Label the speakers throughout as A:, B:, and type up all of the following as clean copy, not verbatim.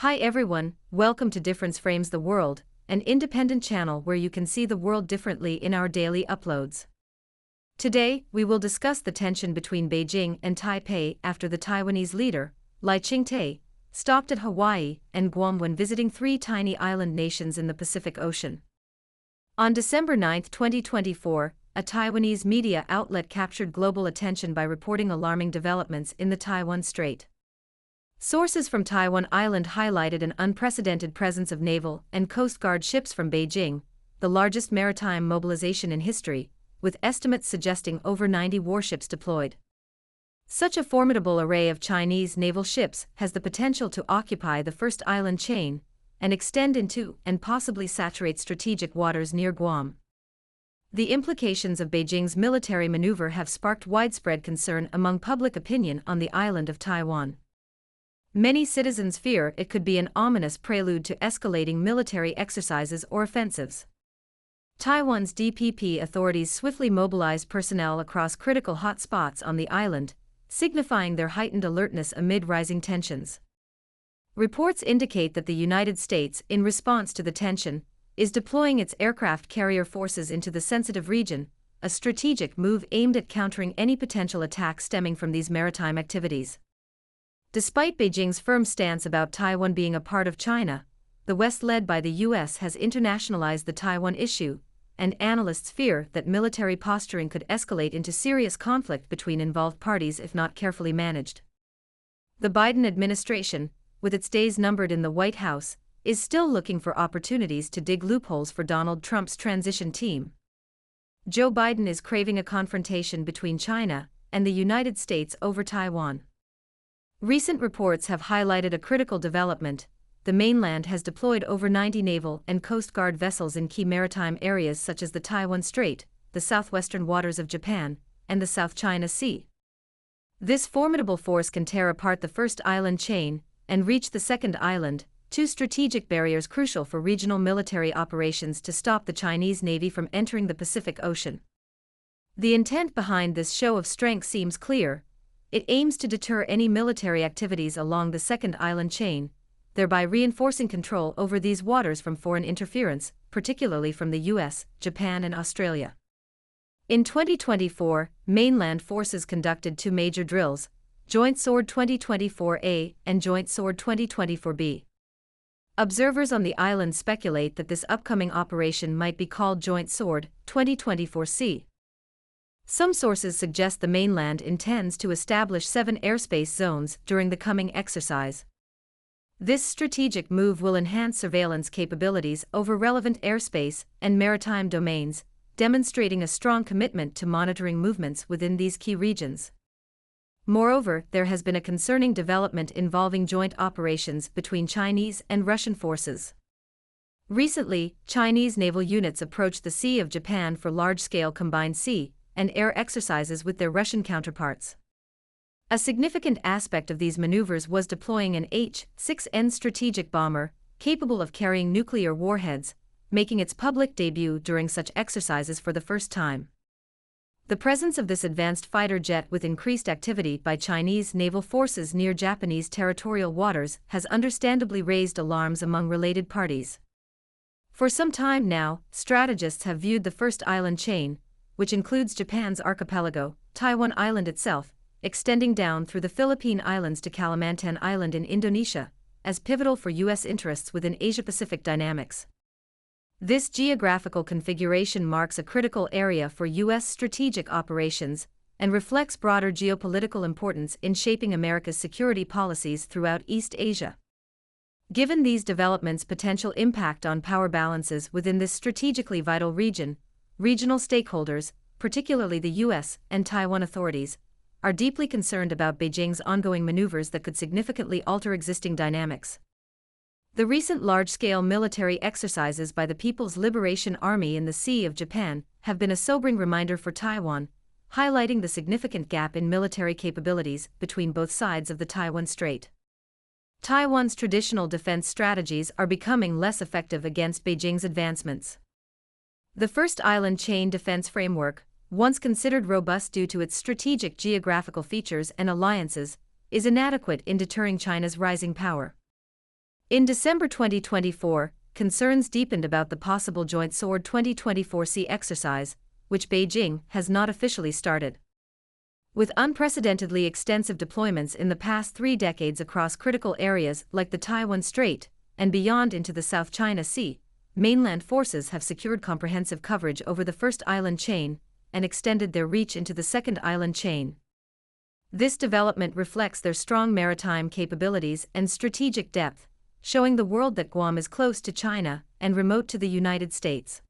A: Hi everyone, welcome to Difference Frames the World, an independent channel where you can see the world differently in our daily uploads. Today, we will discuss the tension between Beijing and Taipei after the Taiwanese leader, Lai Ching-te, stopped at Hawaii and Guam when visiting three tiny island nations in the Pacific Ocean. On December 9, 2024, a Taiwanese media outlet captured global attention by reporting alarming developments in the Taiwan Strait. Sources from Taiwan Island highlighted an unprecedented presence of naval and Coast Guard ships from Beijing, the largest maritime mobilization in history, with estimates suggesting over 90 warships deployed. Such a formidable array of Chinese naval ships has the potential to occupy the first island chain and extend into and possibly saturate strategic waters near Guam. The implications of Beijing's military maneuver have sparked widespread concern among public opinion on the island of Taiwan. Many citizens fear it could be an ominous prelude to escalating military exercises or offensives. Taiwan's DPP authorities swiftly mobilized personnel across critical hotspots on the island, signifying their heightened alertness amid rising tensions. Reports indicate that the United States, in response to the tension, is deploying its aircraft carrier forces into the sensitive region, a strategic move aimed at countering any potential attack stemming from these maritime activities. Despite Beijing's firm stance about Taiwan being a part of China, the West led by the US has internationalized the Taiwan issue, and analysts fear that military posturing could escalate into serious conflict between involved parties if not carefully managed. The Biden administration, with its days numbered in the White House, is still looking for opportunities to dig loopholes for Donald Trump's transition team. Joe Biden is craving a confrontation between China and the United States over Taiwan. Recent reports have highlighted a critical development. The mainland has deployed over 90 naval and Coast Guard vessels in key maritime areas such as the Taiwan Strait, the southwestern waters of Japan, and the South China Sea. This formidable force can tear apart the first island chain and reach the second island, two strategic barriers crucial for regional military operations to stop the Chinese Navy from entering the Pacific Ocean. The intent behind this show of strength seems clear. It aims to deter any military activities along the second island chain, thereby reinforcing control over these waters from foreign interference, particularly from the US, Japan, and Australia. In 2024, mainland forces conducted two major drills, Joint Sword 2024A and Joint Sword 2024B. Observers on the island speculate that this upcoming operation might be called Joint Sword 2024C. Some sources suggest the mainland intends to establish 7 airspace zones during the coming exercise. This strategic move will enhance surveillance capabilities over relevant airspace and maritime domains, demonstrating a strong commitment to monitoring movements within these key regions. Moreover, there has been a concerning development involving joint operations between Chinese and Russian forces. Recently, Chinese naval units approached the Sea of Japan for large-scale combined sea and air exercises with their Russian counterparts. A significant aspect of these maneuvers was deploying an H-6N strategic bomber, capable of carrying nuclear warheads, making its public debut during such exercises for the first time. The presence of this advanced fighter jet with increased activity by Chinese naval forces near Japanese territorial waters has understandably raised alarms among related parties. For some time now, strategists have viewed the first island chain, which includes Japan's archipelago, Taiwan Island itself, extending down through the Philippine Islands to Kalimantan Island in Indonesia, as pivotal for U.S. interests within Asia-Pacific dynamics. This geographical configuration marks a critical area for U.S. strategic operations and reflects broader geopolitical importance in shaping America's security policies throughout East Asia. Given these developments' potential impact on power balances within this strategically vital region, regional stakeholders, particularly the U.S. and Taiwan authorities, are deeply concerned about Beijing's ongoing maneuvers that could significantly alter existing dynamics. The recent large-scale military exercises by the People's Liberation Army in the Sea of Japan have been a sobering reminder for Taiwan, highlighting the significant gap in military capabilities between both sides of the Taiwan Strait. Taiwan's traditional defense strategies are becoming less effective against Beijing's advancements. The first island chain defense framework, once considered robust due to its strategic geographical features and alliances, is inadequate in deterring China's rising power. In December 2024, concerns deepened about the possible Joint Sword 2024 sea exercise, which Beijing has not officially started. With unprecedentedly extensive deployments in the past 3 decades across critical areas like the Taiwan Strait and beyond into the South China Sea, mainland forces have secured comprehensive coverage over the first island chain and extended their reach into the second island chain. This development reflects their strong maritime capabilities and strategic depth, showing the world that Guam is close to China and remote to the United States.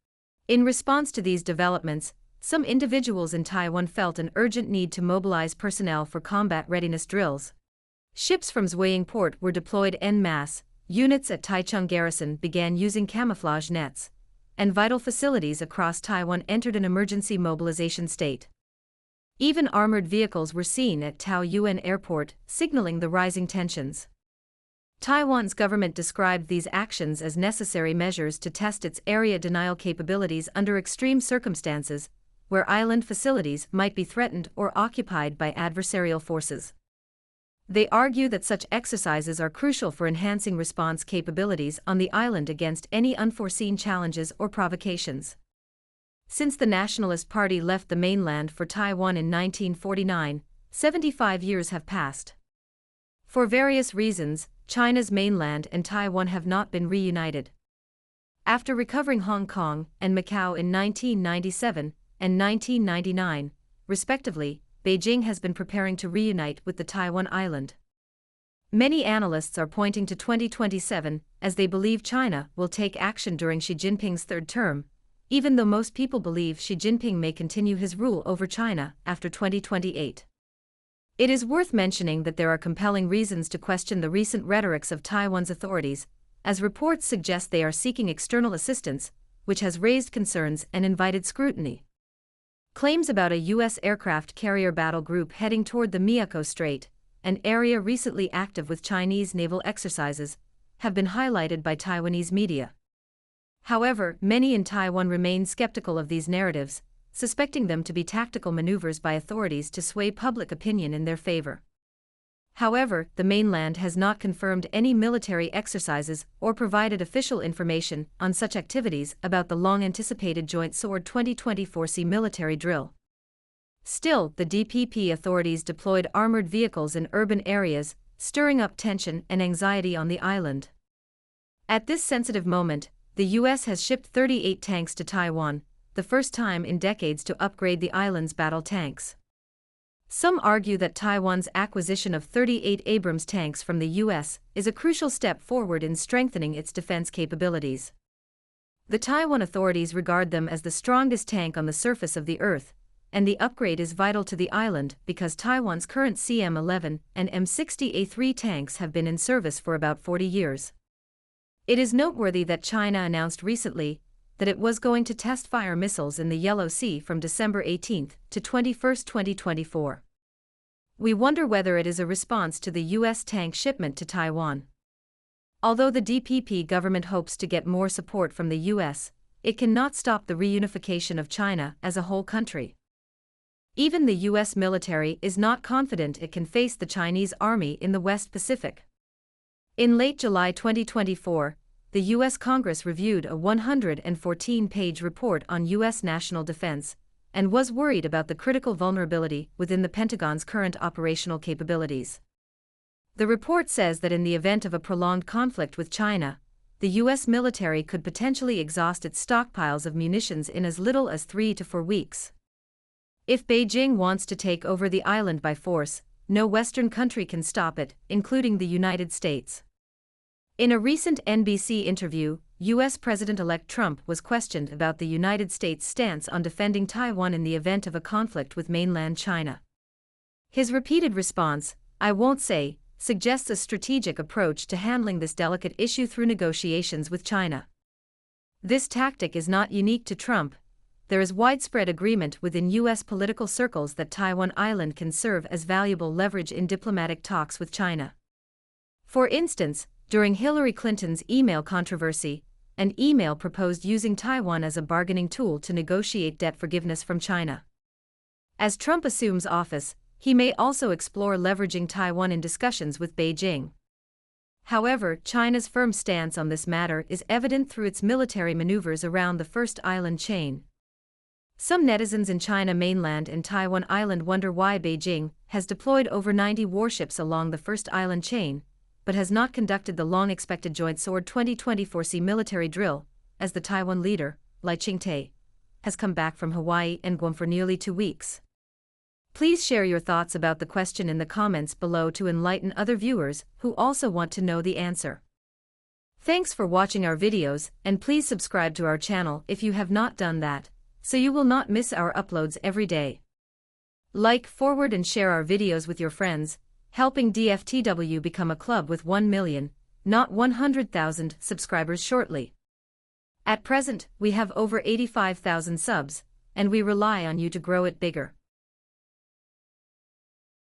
A: In response to these developments, some individuals in Taiwan felt an urgent need to mobilize personnel for combat readiness drills. Ships from Zwaying Port were deployed en masse, units at Taichung Garrison began using camouflage nets, and vital facilities across Taiwan entered an emergency mobilization state. Even armored vehicles were seen at Taoyuan Airport, signaling the rising tensions. Taiwan's government described these actions as necessary measures to test its area denial capabilities under extreme circumstances, where island facilities might be threatened or occupied by adversarial forces. They argue that such exercises are crucial for enhancing response capabilities on the island against any unforeseen challenges or provocations. Since the Nationalist Party left the mainland for Taiwan in 1949, 75 years have passed. For various reasons, China's mainland and Taiwan have not been reunited. After recovering Hong Kong and Macau in 1997 and 1999, respectively, Beijing has been preparing to reunite with the Taiwan island. Many analysts are pointing to 2027 as they believe China will take action during Xi Jinping's third term, even though most people believe Xi Jinping may continue his rule over China after 2028. It is worth mentioning that there are compelling reasons to question the recent rhetorics of Taiwan's authorities, as reports suggest they are seeking external assistance, which has raised concerns and invited scrutiny. Claims about a U.S. aircraft carrier battle group heading toward the Miyako Strait, an area recently active with Chinese naval exercises, have been highlighted by Taiwanese media. However, many in Taiwan remain skeptical of these narratives, suspecting them to be tactical maneuvers by authorities to sway public opinion in their favor. However, the mainland has not confirmed any military exercises or provided official information on such activities about the long-anticipated Joint Sword 2024 sea military drill. Still, the DPP authorities deployed armored vehicles in urban areas, stirring up tension and anxiety on the island. At this sensitive moment, the U.S. has shipped 38 tanks to Taiwan, the first time in decades to upgrade the island's battle tanks. Some argue that Taiwan's acquisition of 38 Abrams tanks from the U.S. is a crucial step forward in strengthening its defense capabilities. The Taiwan authorities regard them as the strongest tank on the surface of the Earth, and the upgrade is vital to the island because Taiwan's current CM-11 and M60A3 tanks have been in service for about 40 years. It is noteworthy that China announced recently that it was going to test fire missiles in the Yellow Sea from December 18 to 21, 2024. We wonder whether it is a response to the U.S. tank shipment to Taiwan. Although the DPP government hopes to get more support from the U.S., it cannot stop the reunification of China as a whole country. Even the U.S. military is not confident it can face the Chinese army in the West Pacific. In late July 2024, the U.S. Congress reviewed a 114-page report on U.S. national defense and was worried about the critical vulnerability within the Pentagon's current operational capabilities. The report says that in the event of a prolonged conflict with China, the U.S. military could potentially exhaust its stockpiles of munitions in as little as 3 to 4 weeks. If Beijing wants to take over the island by force, no Western country can stop it, including the United States. In a recent NBC interview, U.S. President-elect Trump was questioned about the United States' stance on defending Taiwan in the event of a conflict with mainland China. His repeated response, "I won't say," suggests a strategic approach to handling this delicate issue through negotiations with China. This tactic is not unique to Trump. There is widespread agreement within U.S. political circles that Taiwan Island can serve as valuable leverage in diplomatic talks with China. For instance, during Hillary Clinton's email controversy, an email proposed using Taiwan as a bargaining tool to negotiate debt forgiveness from China. As Trump assumes office, he may also explore leveraging Taiwan in discussions with Beijing. However, China's firm stance on this matter is evident through its military maneuvers around the first island chain. Some netizens in China mainland and Taiwan Island wonder why Beijing has deployed over 90 warships along the first island chain, but has not conducted the long-expected Joint Sword 2024 sea military drill, as the Taiwan leader, Lai Ching-te, has come back from Hawaii and Guam for nearly 2 weeks. Please share your thoughts about the question in the comments below to enlighten other viewers who also want to know the answer. Thanks for watching our videos, and please subscribe to our channel if you have not done that, so you will not miss our uploads every day. Like, forward and share our videos with your friends, helping DFTW become a club with 1 million, not 100,000 subscribers shortly. At present, we have over 85,000 subs, and we rely on you to grow it bigger.